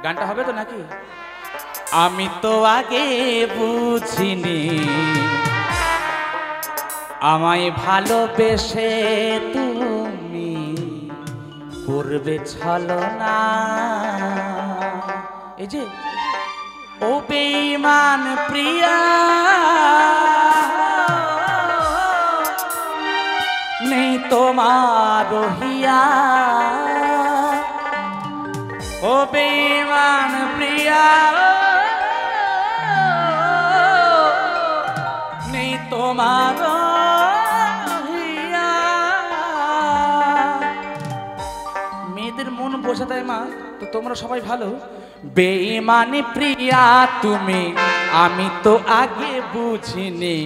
গানটা হবে তো নাকি? আমি তো আগে বুঝিনি আমায় ভালোবেসে তুমি করবে ছলনা। এই যে ও বেঈমান প্রিয়া নেই তোমার রহিয়া, ও বেঈমান প্রিয়া নেই তোমার রহিয়া। মেয়েদের মন বোঝা দেয় মা, তো তোমরা সবাই ভালো। বেঈমান প্রিয়া তুমি আমি তো আগে বুঝিনি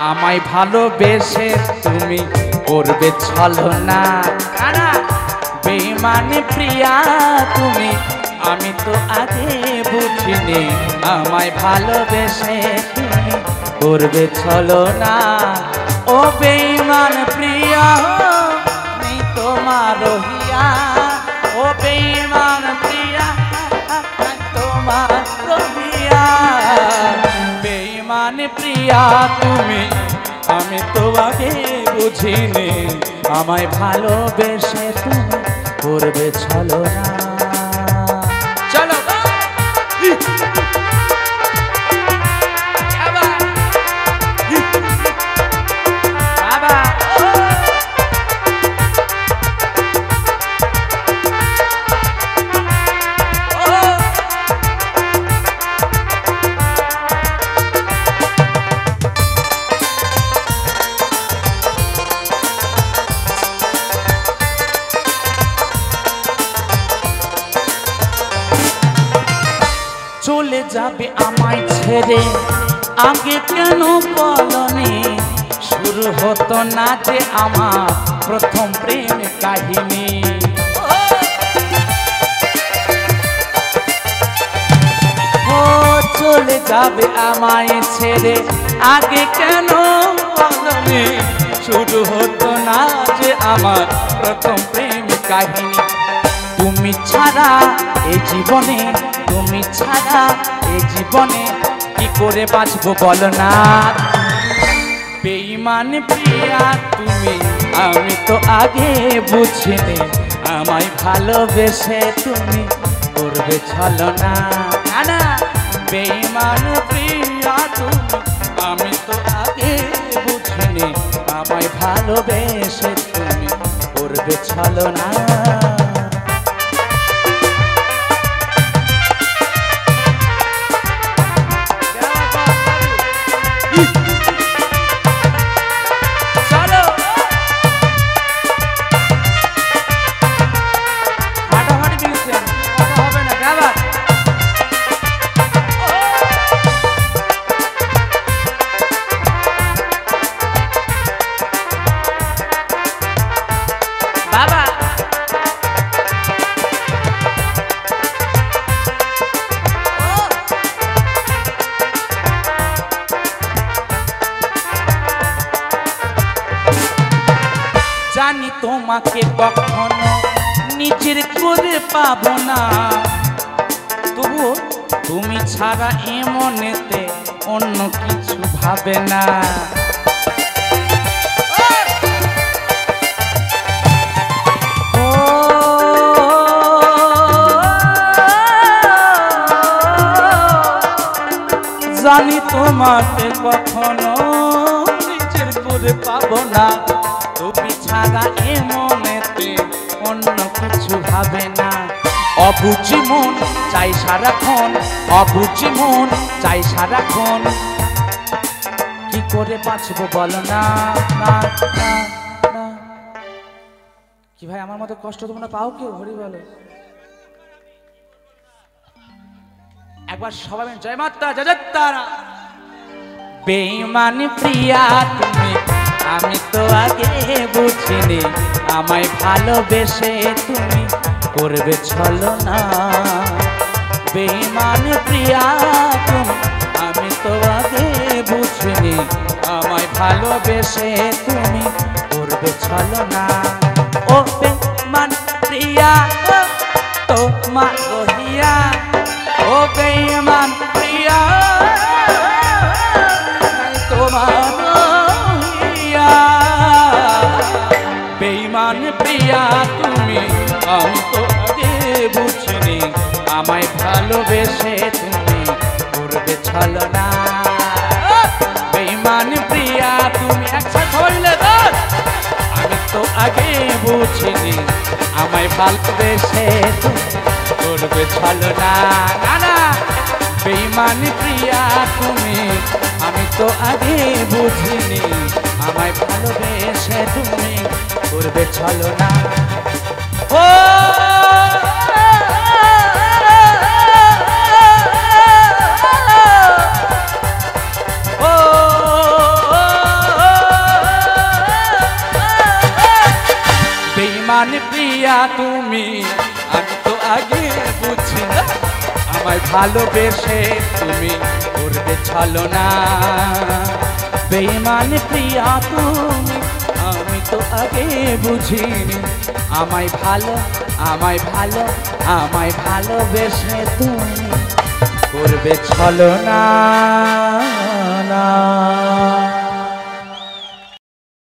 আমায় ভালোবেসে তুমি করবে ছলনা। বেঈমান প্রিয়া তুমি আমি তো আগে বুঝিনি আমায় ভালোবেসে তুমি করবে ছলনা। ও বেঈমান প্রিয়া নেই তোমার রহিয়া, ও বেঈমান প্রিয়া তোমার রহিয়া। বেঈমান প্রিয়া তুমি আমি তো আগে বুঝিনি আমায় ভালোবেসে তুমি করবে ছলনা। চলো চলে যাবে আমায় ছেড়ে আগে কেন বলনি? শুরু হতো না যে আমার প্রথম প্রেম কাহিনী। ও চলে যাবে আমায় ছেড়ে আগে কেন বলনি? শুরু হতো না যে আমার প্রথম প্রেম কাহিনী। তুমি ছাড়া এই জীবনে, তুমি ছাড়া এই জীবনে কি করে বাঁচবো বলো না? বেঈমান প্রিয়া তুমি আমি তো আগে বুঝিনি আমায় ভালোবেসে তুমি করবে ছলনা। বেঈমান প্রিয়া তুমি আমি তো আগে বুঝিনি আমায় ভালোবেসে তুমি করবে ছলনা। জানি তোমাকে কখনো নিজের করে পাবো না, তবুও তুমি ছাড়া এমনেতে অন্য কিছু ভাবে না। জানি তোমাকে কখনো নিজের করে পাবো না, তুমি ছাড়া এমনেতে অন্য কিছু ভাবে না। অবুঝি মন চাই সারাক্ষণ, অবুঝি মন চাই সারাক্ষণ, কি করে বাঁচবো বলো না? কি ভাই আমার মতো কষ্ট তোমরা পাও কেউ? হরি বলো একবার সবাই জয় মাতা জয় তারা। বেঈমান প্রিয়া তুমি আমি তো আগে বুঝিনি আমায় ভালোবেসে তুমি করবে ছলনা। বেঈমান প্রিয়া তুমি আমি তো আগে বুঝিনি আমায় ভালোবেসে তুমি করবে ছলনা। ও ও বেঈমান প্রিয়া তোমার রহিয়া ও বেঈমান প্রিয়া তোমার রহিয়া বেঈমান প্রিয়া তুমি আমি তো আগে বুঝিনি আমায় ভালোবেসে তুমি করবে ছলনা বেঈমান প্রিয়া তুমি একসাথে হইলে আমি তো আগে বুঝিনি আমায় ভালোবেসে তুমি করবে ছলনা না না বেঈমান প্রিয়া তুমি আমি তো আগে বুঝিনি আমায় ভালোবেসে তুমি করবে ছলনা ও বেঈমান প্রিয়া তুমি আমি তো আগে বুঝি না আমায় ভালোবেসে তুমি করবে ছলনা বেঈমান প্রিয়া তুমি আমি তো আগে বুঝিনি আমায় ভালোবেসে তুমি করবে ছলনা।